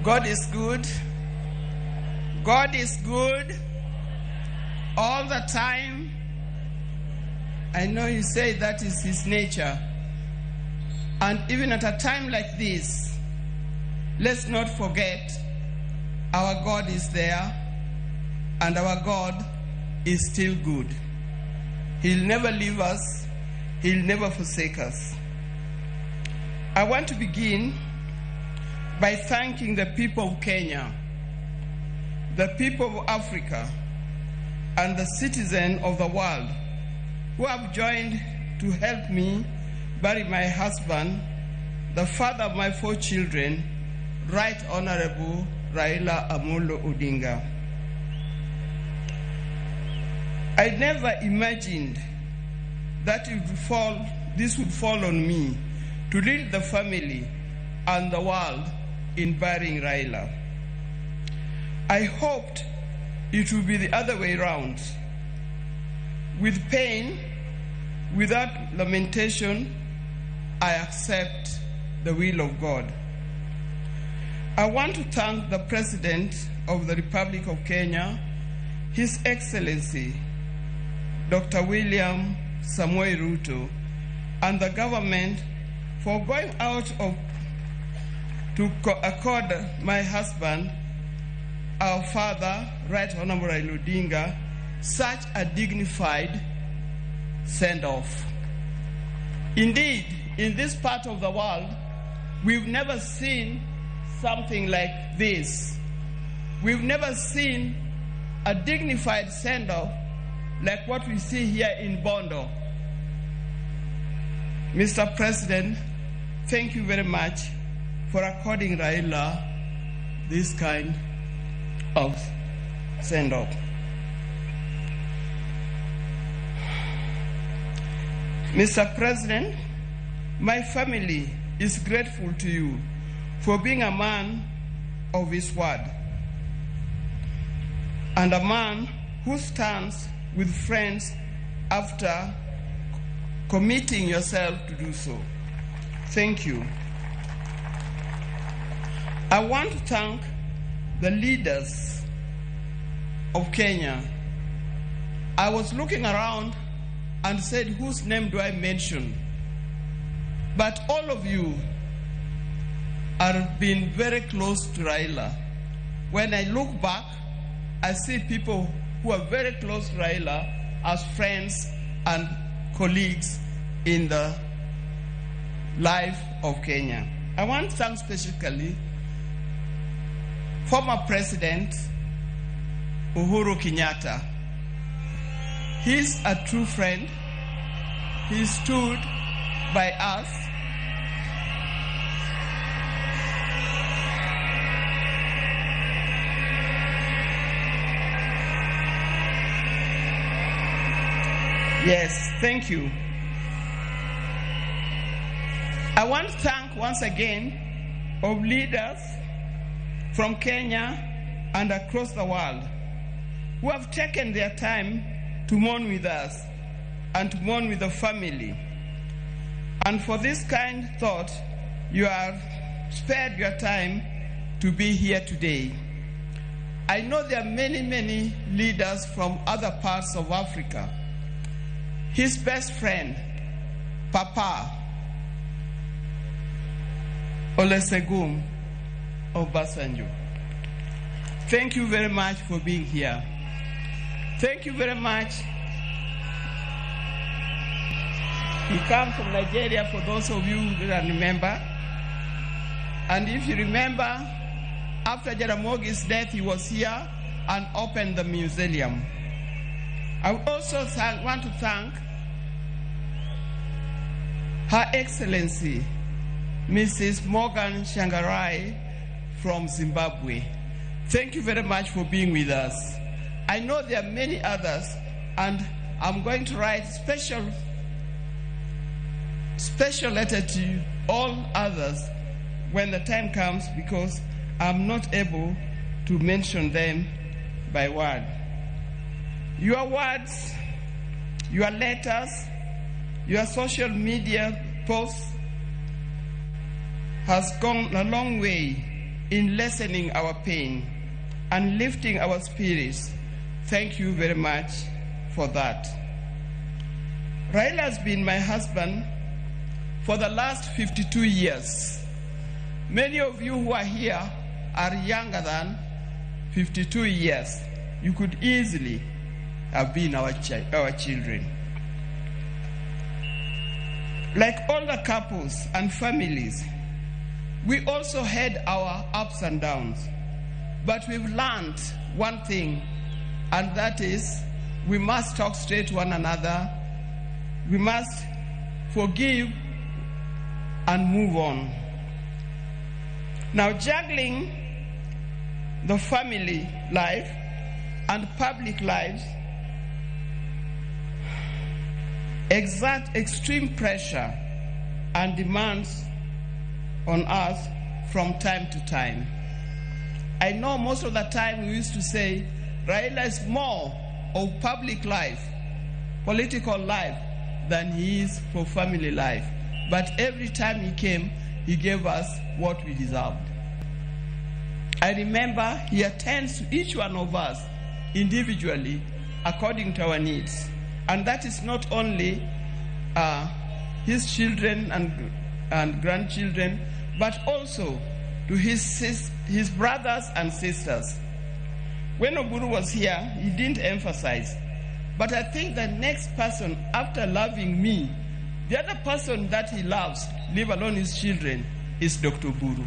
God is good. God is good all the time. I know you say that is his nature. And even at a time like this, let's not forget our God is there and our God is still good. He'll never leave us. He'll never forsake us. I want to begin by thanking the people of Kenya, the people of Africa, and the citizens of the world who have joined to help me bury my husband, the father of my 4 children, Right Honorable Raila Odinga. I never imagined that this would fall on me to lead the family and the world in burying Raila. I hoped it would be the other way around. With pain, without lamentation, I accept the will of God. I want to thank the President of the Republic of Kenya, His Excellency, Dr. William Samoei Ruto, and the government for going out to accord my husband, our father, Right Honorable Raila Odinga, such a dignified send-off. Indeed, in this part of the world, we've never seen something like this. We've never seen a dignified send-off like what we see here in Bondo. Mr. President, thank you very much for according Raila this kind of send-off. Mr. President, my family is grateful to you for being a man of his word and a man who stands with friends after committing yourself to do so. Thank you. I want to thank the leaders of Kenya. I was looking around and said, whose name do I mention? But all of you are being very close to Raila. When I look back, I see people who are very close to Raila as friends and colleagues in the life of Kenya. I want to thank specifically former President Uhuru Kenyatta. He's a true friend. He stood by us. Yes, thank you. I want to thank once again of leaders from Kenya and across the world who have taken their time to mourn with us and to mourn with the family. And for this kind thought, you have spared your time to be here today. I know there are many, many leaders from other parts of Africa. His best friend, Papa Olusegun Obasanjo. Thank you very much for being here. Thank you very much. He comes from Nigeria, for those of you who don't remember. And if you remember, after Ramogi's death, he was here and opened the museum. I also want to thank Her Excellency, Mrs. Morgan Shangarai from Zimbabwe. Thank you very much for being with us. I know there are many others, and I'm going to write special letter to all others when the time comes, because I'm not able to mention them by word. Your words, your letters, your social media posts has gone a long way in lessening our pain and lifting our spirits. Thank you very much for that. Raila has been my husband for the last 52 years. Many of you who are here are younger than 52 years. You could easily have been our children. Like all the couples and families, we also had our ups and downs. But we've learned one thing, and that is we must talk straight to one another. We must forgive and move on. Now, juggling the family life and public lives exert extreme pressure and demands on us from time to time. I know most of the time we used to say Raila is more of public life, political life, than he is for family life. But every time he came, he gave us what we deserved. I remember he attends to each one of us individually according to our needs. And that is not only his children and grandchildren, but also to his brothers and sisters. When Oburu was here, he didn't emphasize. But I think the next person, after loving me, the other person that he loves, leave alone his children, is Dr. Oburu.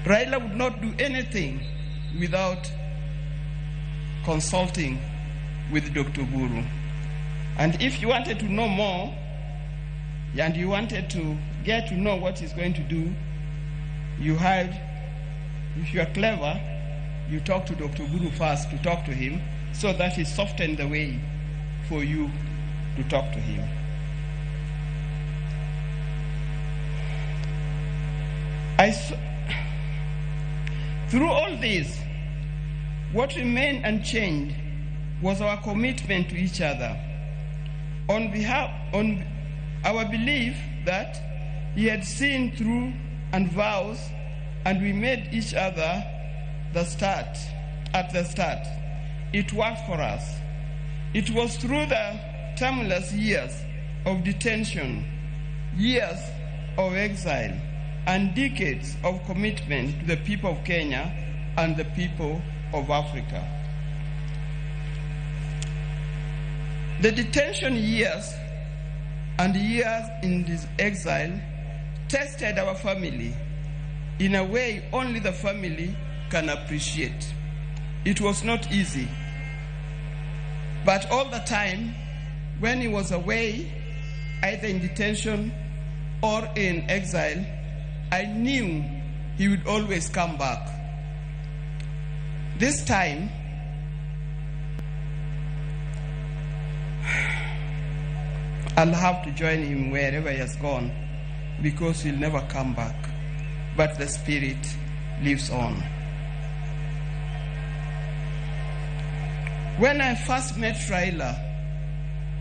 Raila would not do anything without consulting with Dr. Oburu. And if you wanted to know more, and you wanted to get to know what he's going to do, if you are clever, you talk to Dr. Oburu first to talk to him, so that he softened the way for you to talk to him. Through all this, what remained unchanged was our commitment to each other. On our belief that he had seen through and vows, and we made each other at the start. It worked for us. It was through the tumultuous years of detention, years of exile, and decades of commitment to the people of Kenya and the people of Africa. The detention years and years in this exile tested our family in a way only the family can appreciate. It was not easy. But all the time, when he was away, either in detention or in exile, I knew he would always come back. This time, I'll have to join him wherever he has gone, because he'll never come back. But the spirit lives on. When I first met Raila,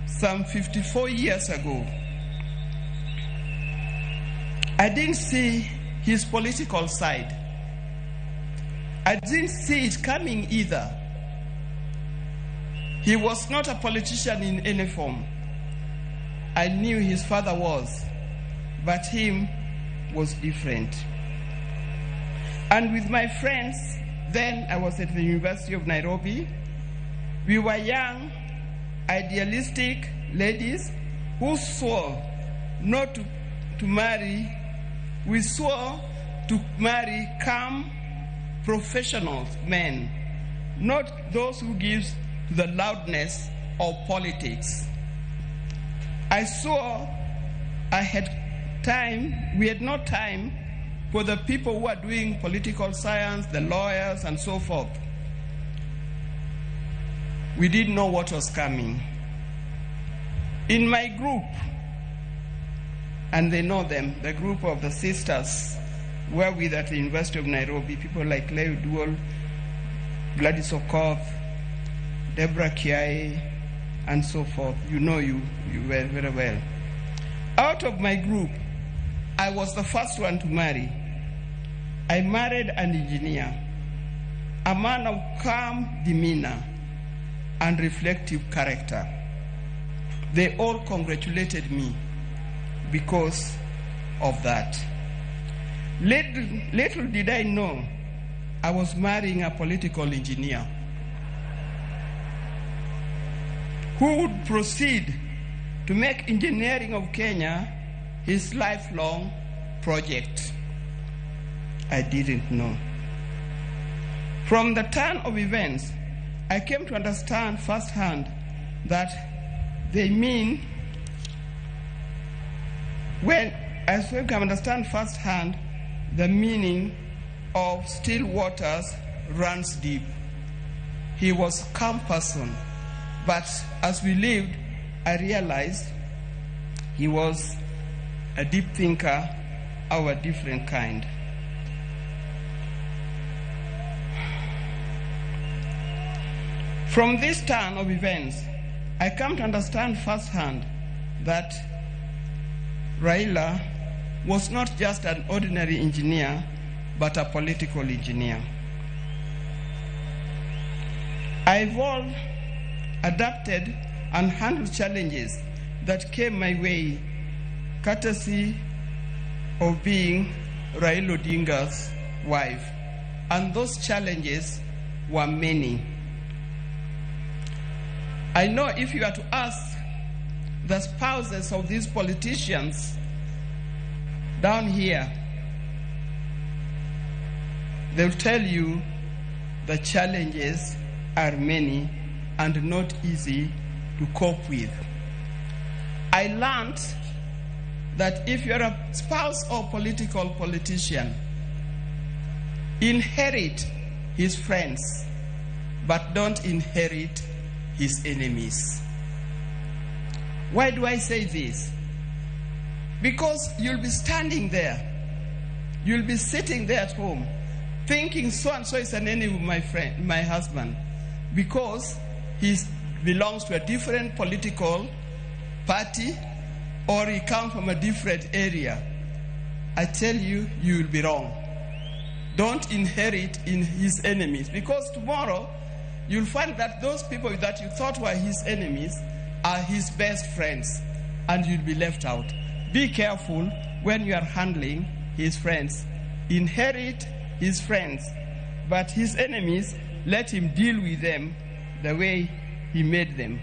some 54 years ago, I didn't see his political side. I didn't see it coming either. He was not a politician in any form. I knew his father was, but him was different. And with my friends, then I was at the University of Nairobi, we were young, idealistic ladies who swore not to marry. We swore to marry calm, professional men, not those who give to the loudness of politics. I swore we had no time for the people who are doing political science, the lawyers, and so forth. We didn't know what was coming. In my group, and they know them, the group of the sisters were with at the University of Nairobi, people like Leo Duol, Gladys Okoth, Deborah Kiai, and so forth. You know you well, very well. Out of my group, I was the first one to marry. I married an engineer, a man of calm demeanor and reflective character. They all congratulated me because of that. Little did I know I was marrying a political engineer who would proceed to make engineering of Kenya his lifelong project. I didn't know. From the turn of events, I came to understand firsthand that they mean the meaning of still waters runs deep. He was a calm person, but as we lived, I realized he was a deep thinker of a different kind. From this turn of events, I come to understand firsthand that Raila was not just an ordinary engineer, but a political engineer. I evolved, adapted, and handled challenges that came my way, courtesy of being Raila Odinga's wife. And those challenges were many. I know if you are to ask the spouses of these politicians down here, they'll tell you the challenges are many and not easy to cope with. I learned that if you're a spouse or political politician, inherit his friends, but don't inherit his enemies. Why do I say this? Because you'll be standing there, you'll be sitting there at home, thinking so-and-so is an enemy of my husband, because he belongs to a different political party or he comes from a different area. I tell you, you will be wrong. Don't inherit in his enemies, because tomorrow you'll find that those people that you thought were his enemies are his best friends, and you'll be left out. Be careful when you are handling his friends. Inherit his friends, but his enemies, let him deal with them the way he made them.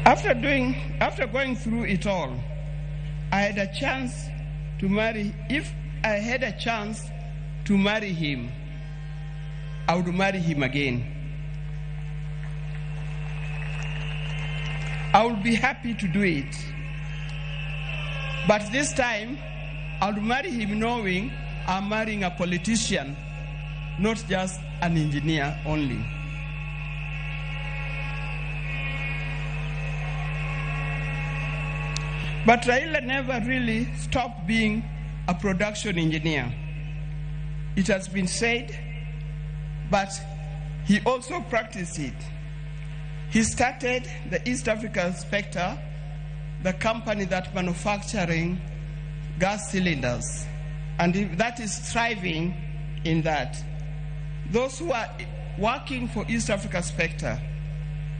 After going through it all, I had a chance to marry. If I had a chance to marry him, I would marry him again. I would be happy to do it. But this time, I would marry him knowing I'm marrying a politician, not just an engineer only. But Raila never really stopped being a production engineer. It has been said, but he also practiced it. He started the East Africa Spectre, the company that manufacturing gas cylinders, and that is thriving in that. Those who are working for East Africa Spectre,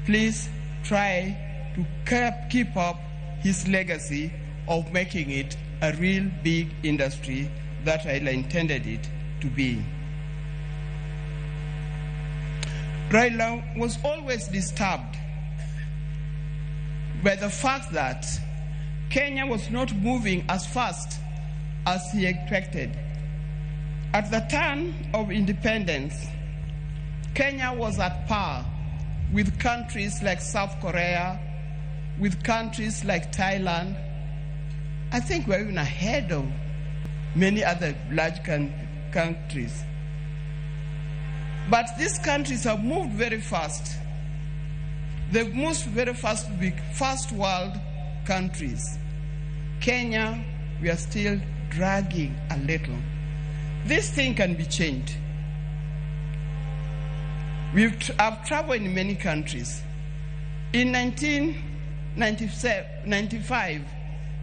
please try to keep up his legacy of making it a real big industry that Raila intended it to be. Raila was always disturbed by the fact that Kenya was not moving as fast as he expected. At the turn of independence, Kenya was at par with countries like South Korea, with countries like Thailand. I think we're even ahead of many other large countries. But these countries have moved very fast. They've moved very fast to be first world countries. Kenya, we are still dragging a little. This thing can be changed. I've traveled in many countries. In 1995,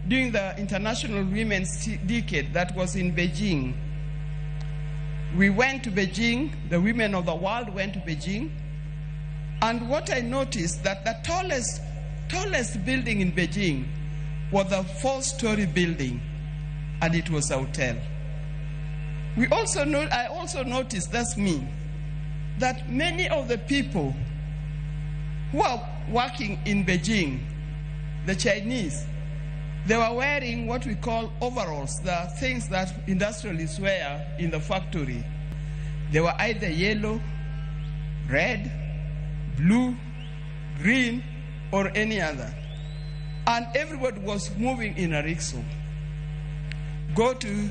during the International Women's Decade that was in Beijing, we went to Beijing, the women of the world went to Beijing, and what I noticed that the tallest building in Beijing was a 4-story building, and it was a hotel. I also noticed, that's me, that many of the people who are working in Beijing, the Chinese, they were wearing what we call overalls, the things that industrialists wear in the factory. They were either yellow, red, blue, green, or any other. And everybody was moving in a rickshaw. Go to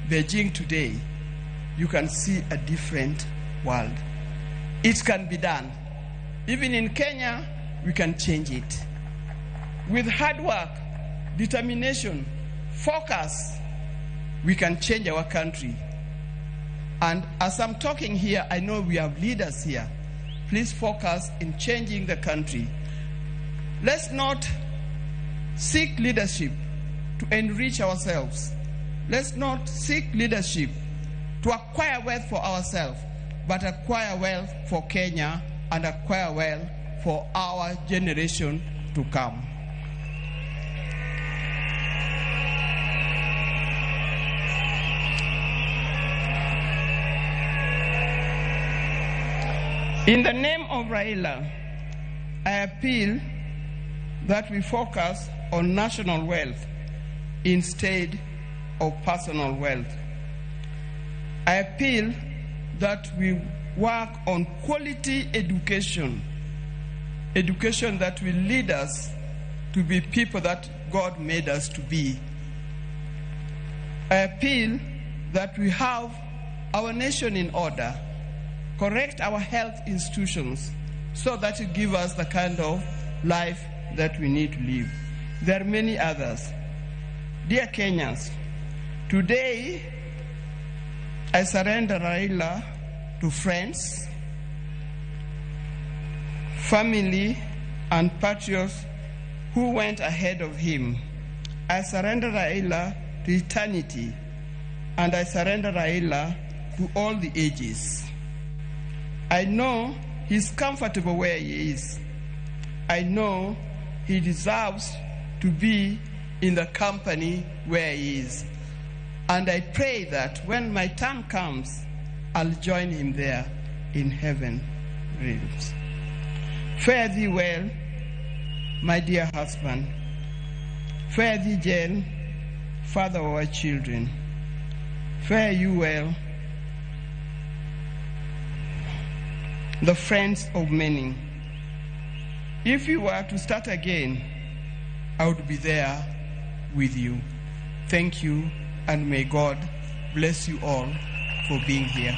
Beijing today, you can see a different world. It can be done. Even in Kenya, we can change it. With hard work, determination, focus, we can change our country. And as I'm talking here, I know we have leaders here. Please focus in changing the country. Let's not seek leadership to enrich ourselves. Let's not seek leadership to acquire wealth for ourselves, but acquire wealth for Kenya and acquire wealth for our generation to come. In the name of Raila, I appeal that we focus on national wealth instead of personal wealth. I appeal that we work on quality education, education that will lead us to be people that God made us to be. I appeal that we have our nation in order, correct our health institutions so that it gives us the kind of life that we need to live. There are many others. Dear Kenyans, today I surrender Raila to friends, family, and patriots who went ahead of him. I surrender Raila to eternity, and I surrender Raila to all the ages. I know he's comfortable where he is. I know he deserves to be in the company where he is. And I pray that when my time comes, I'll join him there in heaven realms. Fare thee well, my dear husband. Fare thee, Jane, father of our children. Fare you well, the friends of many. If you were to start again, I would be there with you. Thank you, and may God bless you all for being here.